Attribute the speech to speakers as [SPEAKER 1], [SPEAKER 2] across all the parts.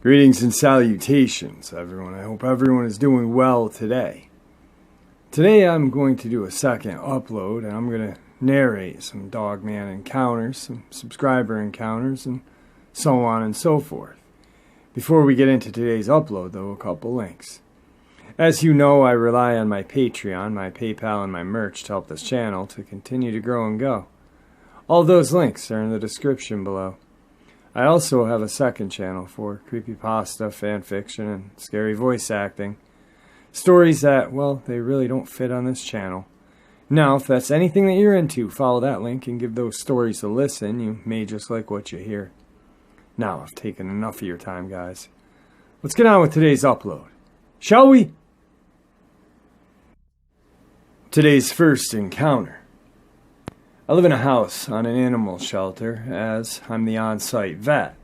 [SPEAKER 1] Greetings and salutations, everyone. I hope everyone is doing well today. Today I'm going to do a second upload, and I'm going to narrate some Dogman encounters, some subscriber encounters, and so on and so forth. Before we get into today's upload, though, a couple links. As you know, I rely on my Patreon, my PayPal, and my merch to help this channel to continue to grow and go. All those links are in the description below. I also have a second channel for creepypasta, fanfiction, and scary voice acting. Stories that, well, they really don't fit on this channel. Now, if that's anything that you're into, follow that link and give those stories a listen. You may just like what you hear. Now, I've taken enough of your time, guys. Let's get on with today's upload. Shall we? Today's first encounter. I live in a house on an animal shelter, as I'm the on-site vet,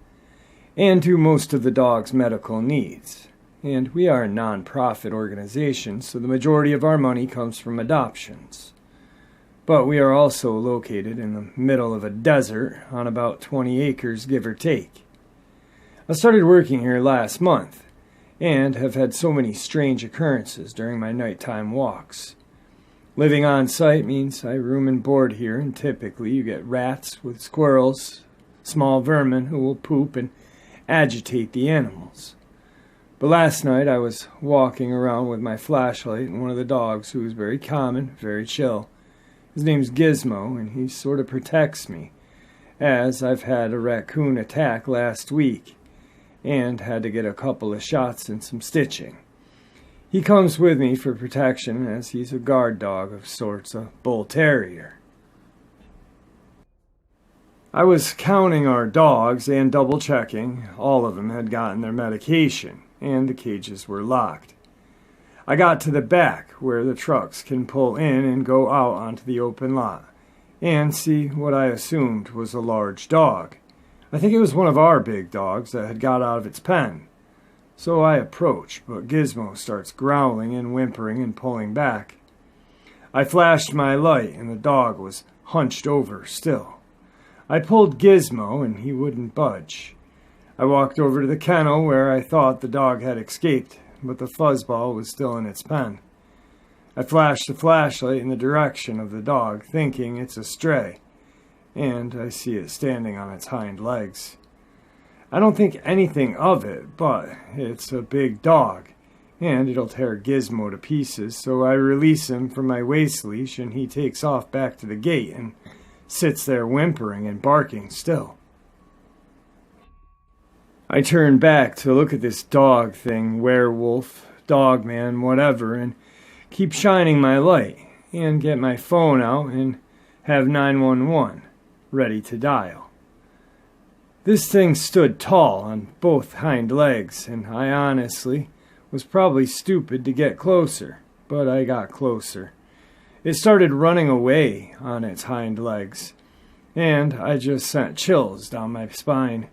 [SPEAKER 1] and do most of the dog's medical needs. And we are a non-profit organization, so the majority of our money comes from adoptions. But we are also located in the middle of a desert on about 20 acres, give or take. I started working here last month, and have had so many strange occurrences during my nighttime walks. Living on site means I room and board here, and typically you get rats with squirrels, small vermin who will poop and agitate the animals. But last night I was walking around with my flashlight and one of the dogs who is very calm and very chill. His name's Gizmo, and he sort of protects me, as I've had a raccoon attack last week and had to get a couple of shots and some stitching. He comes with me for protection, as he's a guard dog of sorts, a bull terrier. I was counting our dogs and double-checking. All of them had gotten their medication, and the cages were locked. I got to the back, where the trucks can pull in and go out onto the open lot, and see what I assumed was a large dog. I think it was one of our big dogs that had got out of its pen. So I approach, but Gizmo starts growling and whimpering and pulling back. I flashed my light, and the dog was hunched over still. I pulled Gizmo, and he wouldn't budge. I walked over to the kennel where I thought the dog had escaped, but the fuzzball was still in its pen. I flashed the flashlight in the direction of the dog, thinking it's a stray, and I see it standing on its hind legs. I don't think anything of it, but it's a big dog, and it'll tear Gizmo to pieces, so I release him from my waist leash, and he takes off back to the gate and sits there whimpering and barking still. I turn back to look at this dog thing, werewolf, Dogman, whatever, and keep shining my light, and get my phone out and have 911 ready to dial. This thing stood tall on both hind legs, and I honestly was probably stupid to get closer, but I got closer. It started running away on its hind legs, and I just sent chills down my spine.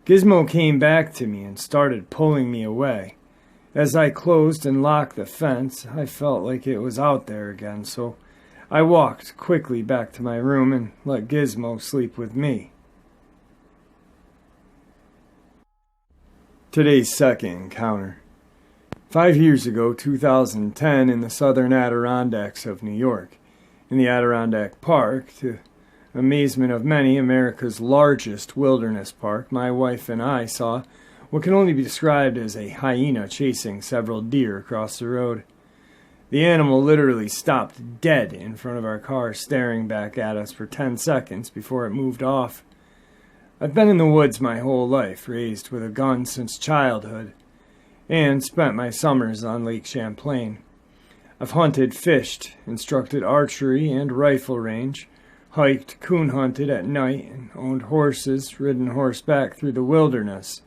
[SPEAKER 1] Gizmo came back to me and started pulling me away. As I closed and locked the fence, I felt like it was out there again, so I walked quickly back to my room and let Gizmo sleep with me. Today's second encounter. 5 years ago, 2010, in the southern Adirondacks of New York, in the Adirondack Park, to amazement of many, America's largest wilderness park, my wife and I saw what can only be described as a hyena chasing several deer across the road. The animal literally stopped dead in front of our car, staring back at us for 10 seconds before it moved off. I've been in the woods my whole life, raised with a gun since childhood, and spent my summers on Lake Champlain. I've hunted, fished, instructed archery and rifle range, hiked, coon hunted at night, and owned horses, ridden horseback through the wilderness,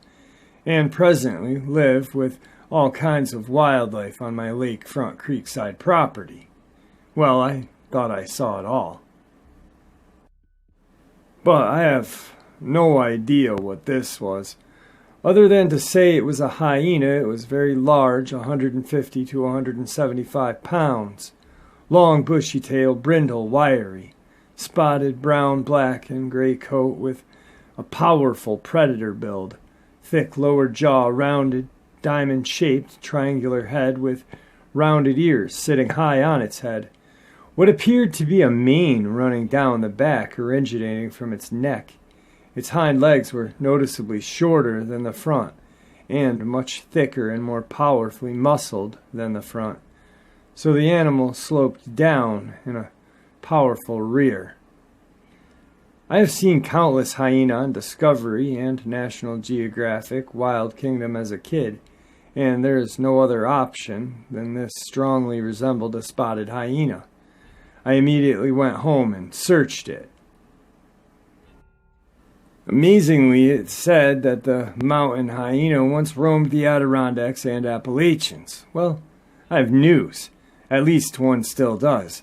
[SPEAKER 1] and presently live with all kinds of wildlife on my lakefront creekside property. Well, I thought I saw it all. But I have no idea what this was. Other than to say it was a hyena, it was very large, 150 to 175 pounds, Long, bushy-tailed, brindle, wiry, spotted brown, black, and gray coat with a powerful predator build, thick lower jaw, rounded, diamond-shaped, triangular head with rounded ears sitting high on its head. What appeared to be a mane running down the back originating from its neck. Its hind legs were noticeably shorter than the front, and much thicker and more powerfully muscled than the front. So the animal sloped down in a powerful rear. I have seen countless hyena on Discovery and National Geographic Wild Kingdom as a kid, and there is no other option than this strongly resembled a spotted hyena. I immediately went home and searched it. Amazingly, it said that the mountain hyena once roamed the Adirondacks and Appalachians. Well, I have news. At least one still does.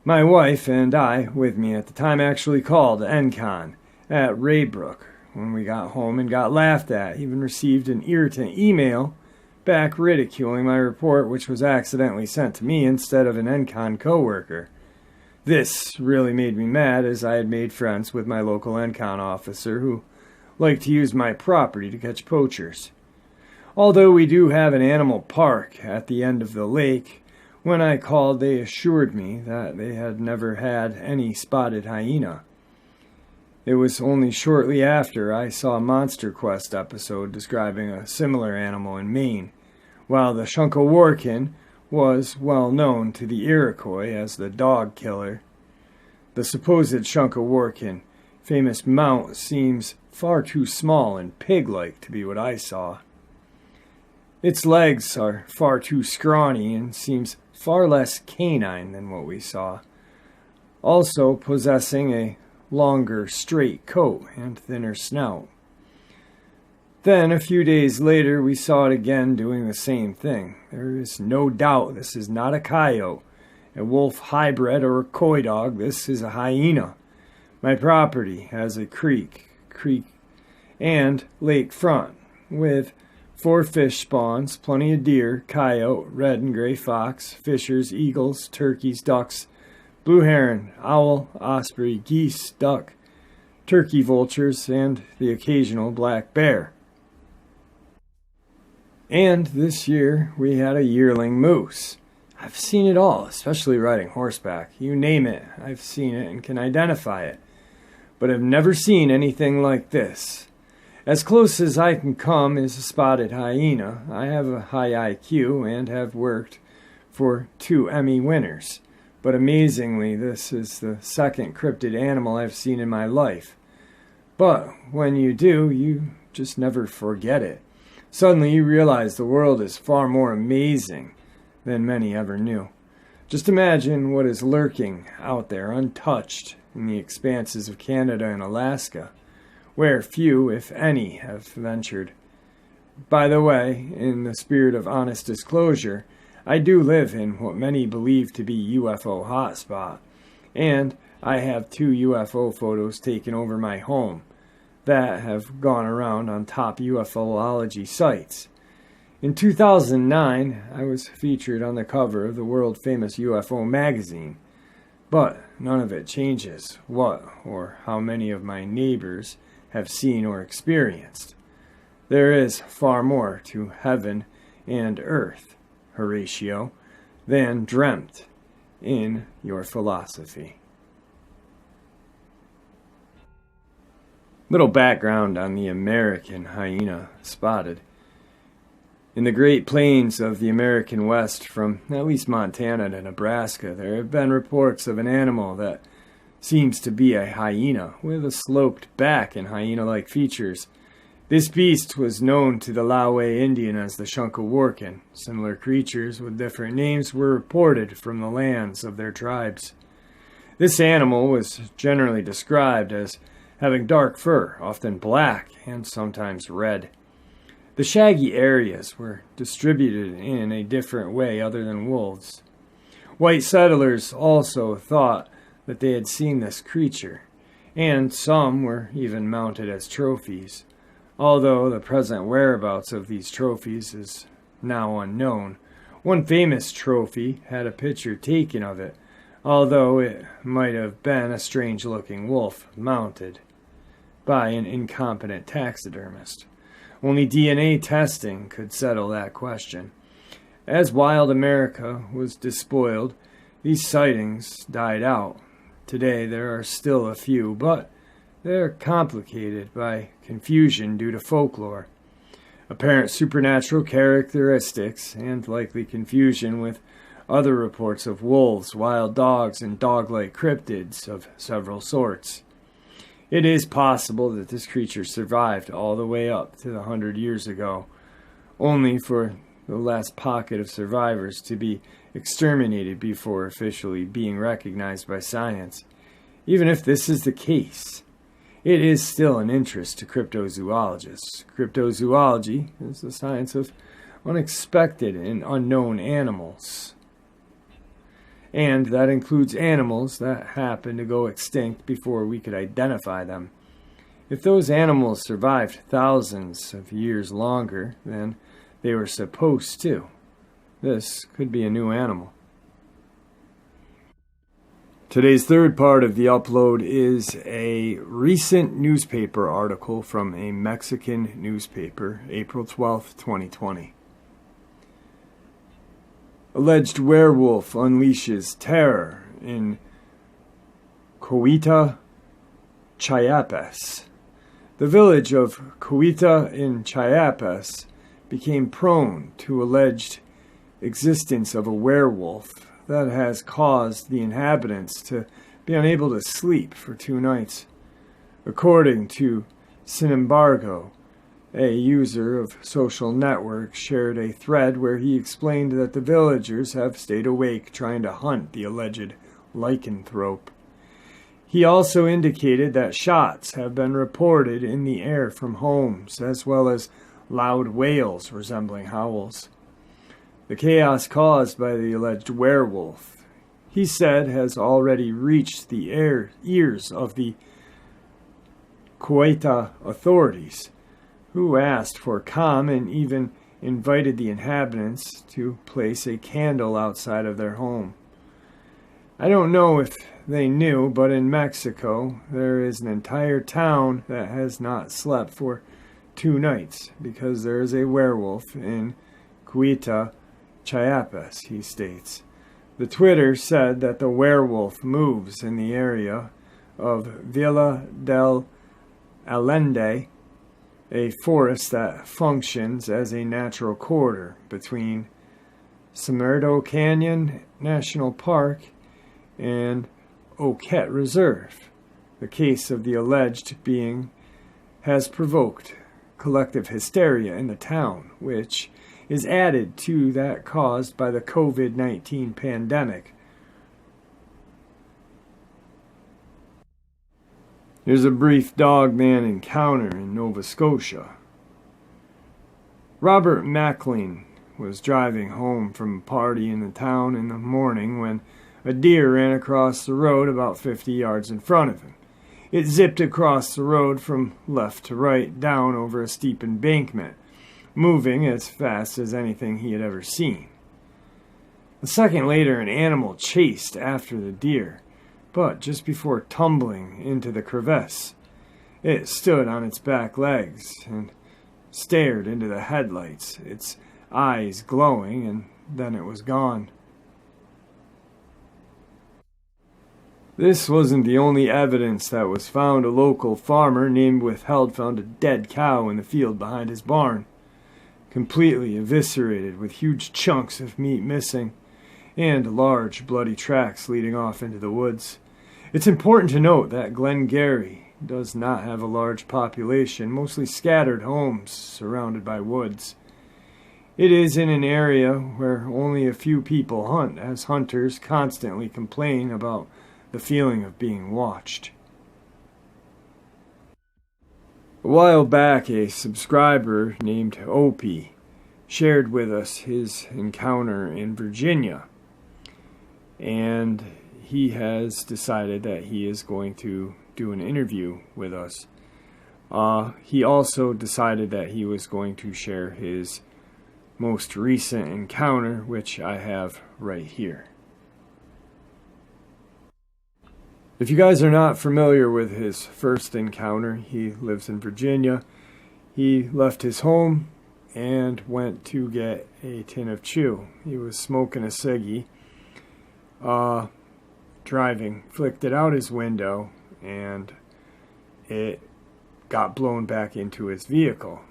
[SPEAKER 1] My wife and I, with me at the time, actually called NCON at Raybrook when we got home and got laughed at. Even received an irritant email back ridiculing my report, which was accidentally sent to me instead of an NCON coworker. This really made me mad, as I had made friends with my local NCON officer who liked to use my property to catch poachers. Although we do have an animal park at the end of the lake, when I called they assured me that they had never had any spotted hyena. It was only shortly after I saw a Monster Quest episode describing a similar animal in Maine, while the Shunkaworkin was well known to the Iroquois as the dog killer. The supposed Shunkaworkin famous mount seems far too small and pig-like to be what I saw. Its legs are far too scrawny and seems far less canine than what we saw, also possessing a longer straight coat and thinner snout. Then, a few days later, we saw it again doing the same thing. There is no doubt this is not a coyote, a wolf hybrid, or a coy dog. This is a hyena. My property has a creek, and lake front, with 4 fish spawns, plenty of deer, coyote, red and gray fox, fishers, eagles, turkeys, ducks, blue heron, owl, osprey, geese, duck, turkey vultures, and the occasional black bear. And this year, we had a yearling moose. I've seen it all, especially riding horseback. You name it, I've seen it and can identify it. But I've never seen anything like this. As close as I can come is a spotted hyena. I have a high IQ and have worked for 2 Emmy winners. But amazingly, this is the second cryptid animal I've seen in my life. But when you do, you just never forget it. Suddenly you realize the world is far more amazing than many ever knew. Just imagine what is lurking out there untouched in the expanses of Canada and Alaska, where few, if any, have ventured. By the way, in the spirit of honest disclosure, I do live in what many believe to be UFO hotspot, and I have 2 UFO photos taken over my home that have gone around on top UFOlogy sites. In 2009, I was featured on the cover of the world-famous UFO magazine, but none of it changes what or how many of my neighbors have seen or experienced. There is far more to heaven and earth, Horatio, than dreamt in your philosophy. Little background on the American hyena spotted. In the Great Plains of the American West, from at least Montana to Nebraska, there have been reports of an animal that seems to be a hyena, with a sloped back and hyena-like features. This beast was known to the Lawe Indian as the Shunkaworkin. Similar creatures with different names were reported from the lands of their tribes. This animal was generally described as having dark fur, often black and sometimes red. The shaggy areas were distributed in a different way other than wolves. White settlers also thought that they had seen this creature, and some were even mounted as trophies, although the present whereabouts of these trophies is now unknown. One famous trophy had a picture taken of it, although it might have been a strange-looking wolf mounted by an incompetent taxidermist. Only DNA testing could settle that question. As wild America was despoiled, these sightings died out. Today there are still a few, but they're complicated by confusion due to folklore, apparent supernatural characteristics, and likely confusion with other reports of wolves, wild dogs, and dog-like cryptids of several sorts. It is possible that this creature survived all the way up to 100 years ago, only for the last pocket of survivors to be exterminated before officially being recognized by science. Even if this is the case, it is still an interest to cryptozoologists. Cryptozoology is the science of unexpected and unknown animals. And that includes animals that happen to go extinct before we could identify them. If those animals survived thousands of years longer than they were supposed to, this could be a new animal. Today's third part of the upload is a recent newspaper article from a Mexican newspaper, April 12th, 2020. Alleged werewolf unleashes terror in Coita, Chiapas. The village of Coita in Chiapas became prone to alleged existence of a werewolf that has caused the inhabitants to be unable to sleep for 2 nights. According to Sin Embargo, a user of social network shared a thread where he explained that the villagers have stayed awake trying to hunt the alleged lycanthrope. He also indicated that shots have been reported in the air from homes, as well as loud wails resembling howls. The chaos caused by the alleged werewolf, he said, has already reached the ears of the Coita authorities, who asked for calm and even invited the inhabitants to place a candle outside of their home. I don't know if they knew, but in Mexico, there is an entire town that has not slept for 2 nights because there is a werewolf in Coita, Chiapas, he states. The Twitter said that the werewolf moves in the area of Villa del Allende, a forest that functions as a natural corridor between Sombrero Canyon National Park and Oquet Reserve. The case of the alleged being has provoked collective hysteria in the town, which is added to that caused by the COVID-19 pandemic. Here's a brief Dogman encounter in Nova Scotia. Robert Macklin was driving home from a party in the town in the morning when a deer ran across the road about 50 yards in front of him. It zipped across the road from left to right down over a steep embankment, moving as fast as anything he had ever seen. A second later, an animal chased after the deer, but just before tumbling into the crevasse, it stood on its back legs and stared into the headlights, its eyes glowing, and then it was gone. This wasn't the only evidence that was found. A local farmer named Withheld found a dead cow in the field behind his barn, completely eviscerated with huge chunks of meat missing and large bloody tracks leading off into the woods. It's important to note that Glengarry does not have a large population, mostly scattered homes surrounded by woods. It is in an area where only a few people hunt, as hunters constantly complain about the feeling of being watched. A while back, a subscriber named Opie shared with us his encounter in Virginia, and he has decided that he is going to do an interview with us. He also decided that he was going to share his most recent encounter, which I have right here. If you guys are not familiar with his first encounter, he lives in Virginia. He left his home and went to get a tin of chew. He was smoking a ciggy, driving, flicked it out his window, and it got blown back into his vehicle.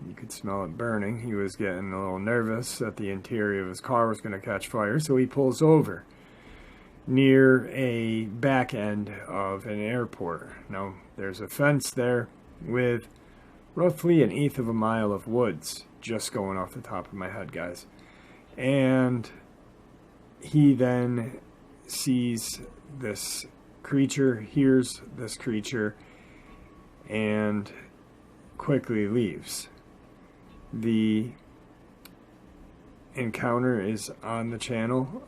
[SPEAKER 1] You could smell it burning. He was getting a little nervous that the interior of his car was going to catch fire, so he pulls over near a back end of an airport. Now, there's a fence there with roughly 1/8 of a mile of woods, just going off the top of my head, guys. And he then sees this creature, hears this creature, and quickly leaves. The encounter is on the channel.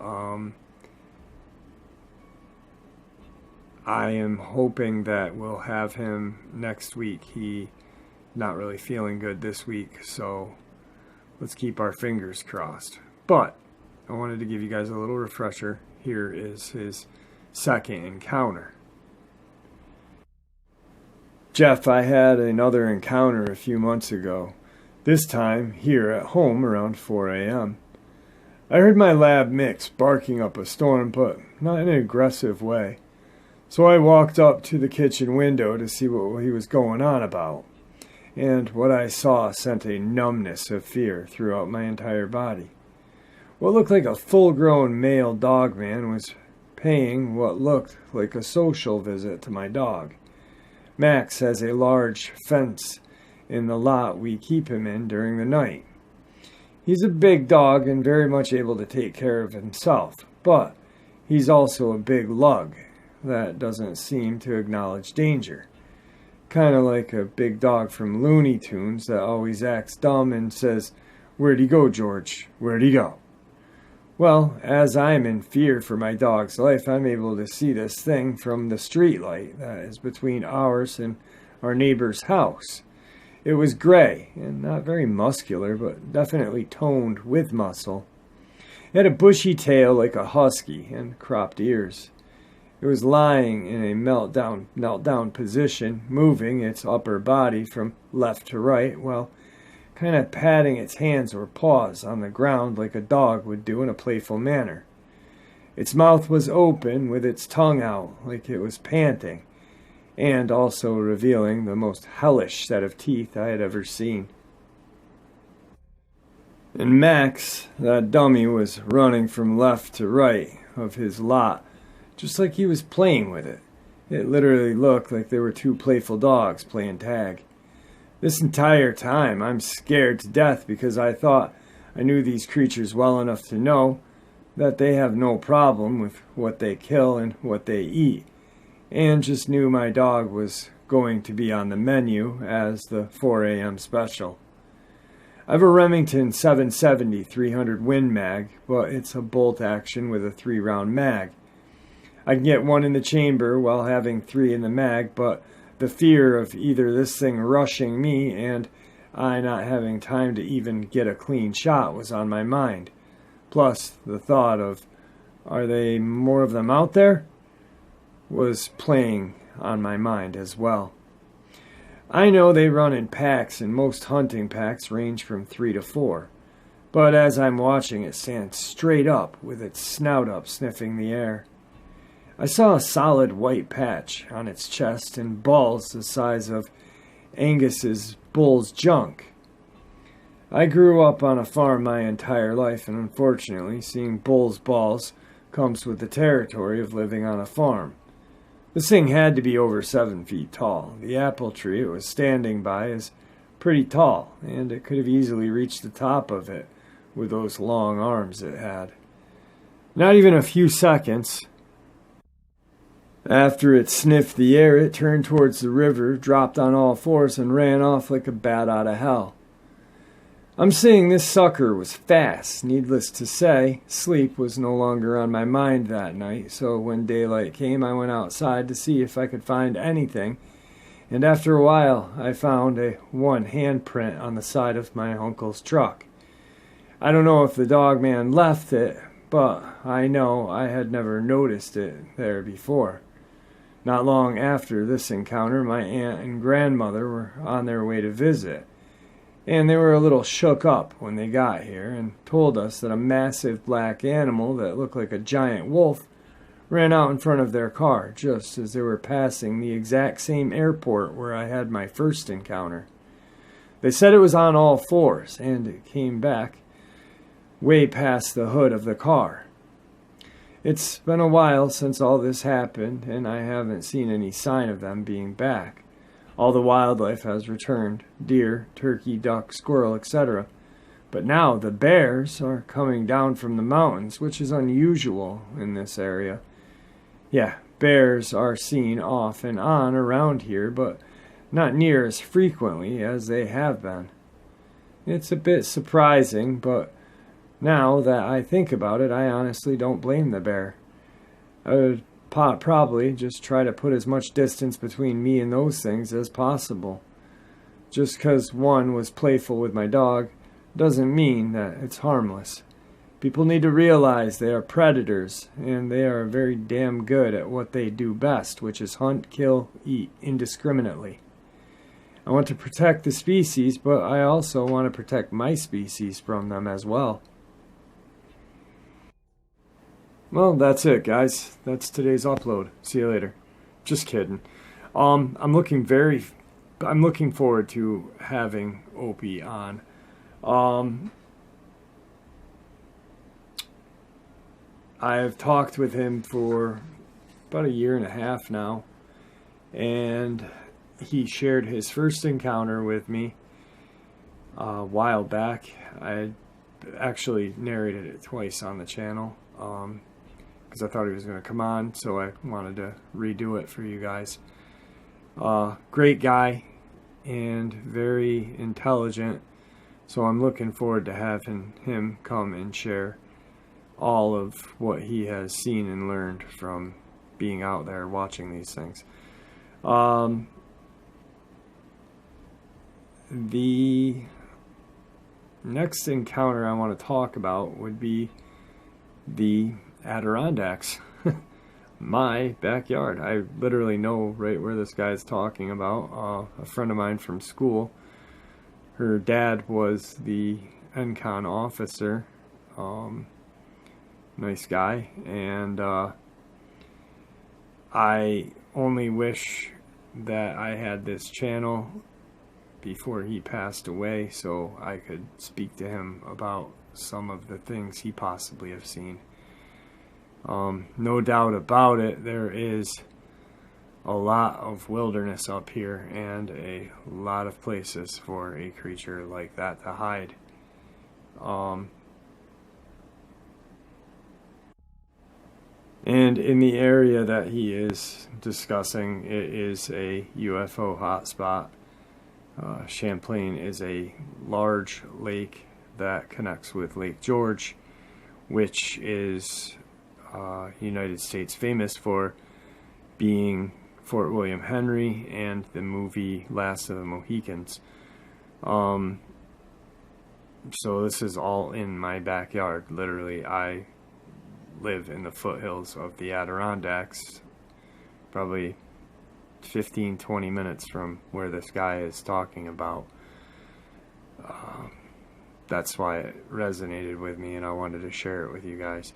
[SPEAKER 1] I am hoping that we'll have him next week. He not really feeling good this week, so let's keep our fingers crossed. But I wanted to give you guys a little refresher. Here is his second encounter. Jeff, I had another encounter a few months ago, this time here at home around 4 a.m. I heard my lab Mix barking up a storm, but not in an aggressive way. So I walked up to the kitchen window to see what he was going on about. And what I saw sent a numbness of fear throughout my entire body. What looked like a full-grown male Dogman was paying what looked like a social visit to my dog. Max has a large fence in the lot we keep him in during the night. He's a big dog and very much able to take care of himself, but he's also a big lug that doesn't seem to acknowledge danger. Kind of like a big dog from Looney Tunes that always acts dumb and says, "Where'd he go, George? Where'd he go?" Well, as I'm in fear for my dog's life, I'm able to see this thing from the street light that is between ours and our neighbor's house. It was gray and not very muscular, but definitely toned with muscle. It had a bushy tail like a husky and cropped ears. It was lying in a knelt down position, moving its upper body from left to right while kind of patting its hands or paws on the ground like a dog would do in a playful manner. Its mouth was open with its tongue out like it was panting, and also revealing the most hellish set of teeth I had ever seen. And Max, that dummy, was running from left to right of his lot, just like he was playing with it. It literally looked like there were two playful dogs playing tag. This entire time, I'm scared to death because I thought I knew these creatures well enough to know that they have no problem with what they kill and what they eat, and just knew my dog was going to be on the menu as the 4 a.m. special. I have a Remington 770 300 Win Mag, but it's a bolt action with a 3-round mag. I can get one in the chamber while having 3 in the mag, but the fear of either this thing rushing me and I not having time to even get a clean shot was on my mind. Plus, the thought of, are there more of them out there, was playing on my mind as well. I know they run in packs, and most hunting packs range from 3 to 4. But as I'm watching it stand straight up with its snout up sniffing the air, I saw a solid white patch on its chest and balls the size of Angus's bull's junk. I grew up on a farm my entire life, and unfortunately, seeing bull's balls comes with the territory of living on a farm. This thing had to be over 7 feet tall. The apple tree it was standing by is pretty tall, and it could have easily reached the top of it with those long arms it had. Not even a few seconds after it sniffed the air, it turned towards the river, dropped on all fours, and ran off like a bat out of hell. I'm saying this sucker was fast. Needless to say, sleep was no longer on my mind that night, so when daylight came, I went outside to see if I could find anything, and after a while, I found one handprint on the side of my uncle's truck. I don't know if the Dogman left it, but I know I had never noticed it there before. Not long after this encounter, my aunt and grandmother were on their way to visit, and they were a little shook up when they got here and told us that a massive black animal that looked like a giant wolf ran out in front of their car just as they were passing the exact same airport where I had my first encounter. They said it was on all fours, and it came back way past the hood of the car. It's been a while since all this happened, and I haven't seen any sign of them being back. All the wildlife has returned, deer, turkey, duck, squirrel, etc. But now the bears are coming down from the mountains, which is unusual in this area. Yeah, bears are seen off and on around here, but not near as frequently as they have been. It's a bit surprising, but now that I think about it, I honestly don't blame the bear. I would probably just try to put as much distance between me and those things as possible. Just 'cause one was playful with my dog doesn't mean that it's harmless. People need to realize they are predators, and they are very damn good at what they do best, which is hunt, kill, eat indiscriminately. I want to protect the species, but I also want to protect my species from them as well. Well, that's it, guys. That's today's upload. See you later. Just kidding. I'm looking forward to having Opie on. I've talked with him for about a year and a half now, and he shared his first encounter with me a while back. I actually narrated it twice on the channel because I thought he was going to come on, so I wanted to redo it for you guys. Great guy and very intelligent, so I'm looking forward to having him come and share all of what he has seen and learned from being out there watching these things. The next encounter I want to talk about would be the Adirondacks. My backyard. I literally know right where this guy is talking about. A friend of mine from school, her dad was the NCON officer. Nice guy, and I only wish that I had this channel before he passed away so I could speak to him about some of the things he possibly have seen. No doubt about it, there is a lot of wilderness up here and a lot of places for a creature like that to hide. And in the area that he is discussing, it is a UFO hotspot. Champlain is a large lake that connects with Lake George, which is United States famous for being Fort William Henry and the movie Last of the Mohicans. So this is all in my backyard. Literally, I live in the foothills of the Adirondacks, probably 15-20 minutes from where this guy is talking about. That's why it resonated with me, and I wanted to share it with you guys.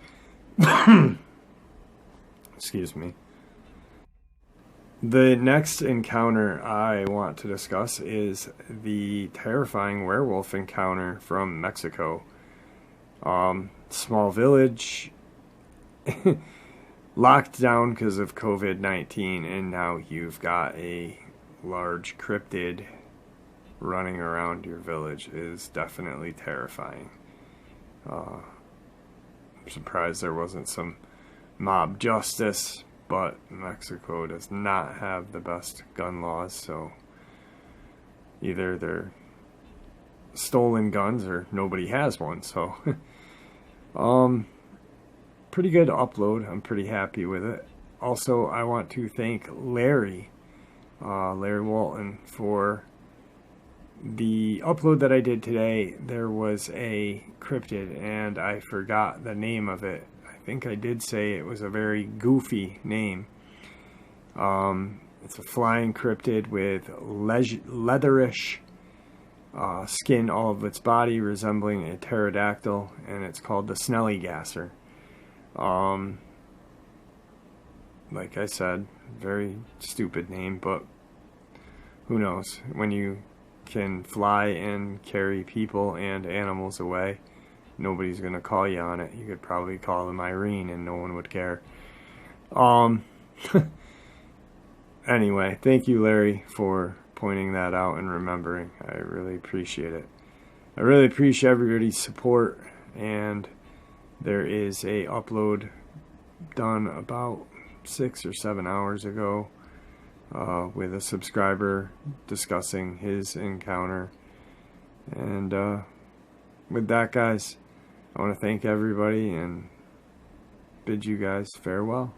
[SPEAKER 1] Excuse me. The next encounter I want to discuss is the terrifying werewolf encounter from Mexico. Small village, locked down because of COVID-19, and now you've got a large cryptid running around your village. Is definitely terrifying. I'm surprised there wasn't some mob justice, but Mexico does not have the best gun laws, so either they're stolen guns or nobody has one. So pretty good upload. I'm pretty happy with it. Also, I want to thank Larry Walton, for the upload that I did today, there was a cryptid, and I forgot the name of it. I think I did say it was a very goofy name. It's a flying cryptid with leatherish skin all of its body, resembling a pterodactyl, and it's called the snellygasser. Like I said, very stupid name, but who knows? When you can fly and carry people and animals away, nobody's going to call you on it. You could probably call them Irene and no one would care. Anyway, thank you, Larry, for pointing that out and remembering. I really appreciate it. I really appreciate everybody's support, and there is a upload done about 6 or 7 hours ago with a subscriber discussing his encounter. And with that, guys, I want to thank everybody and bid you guys farewell.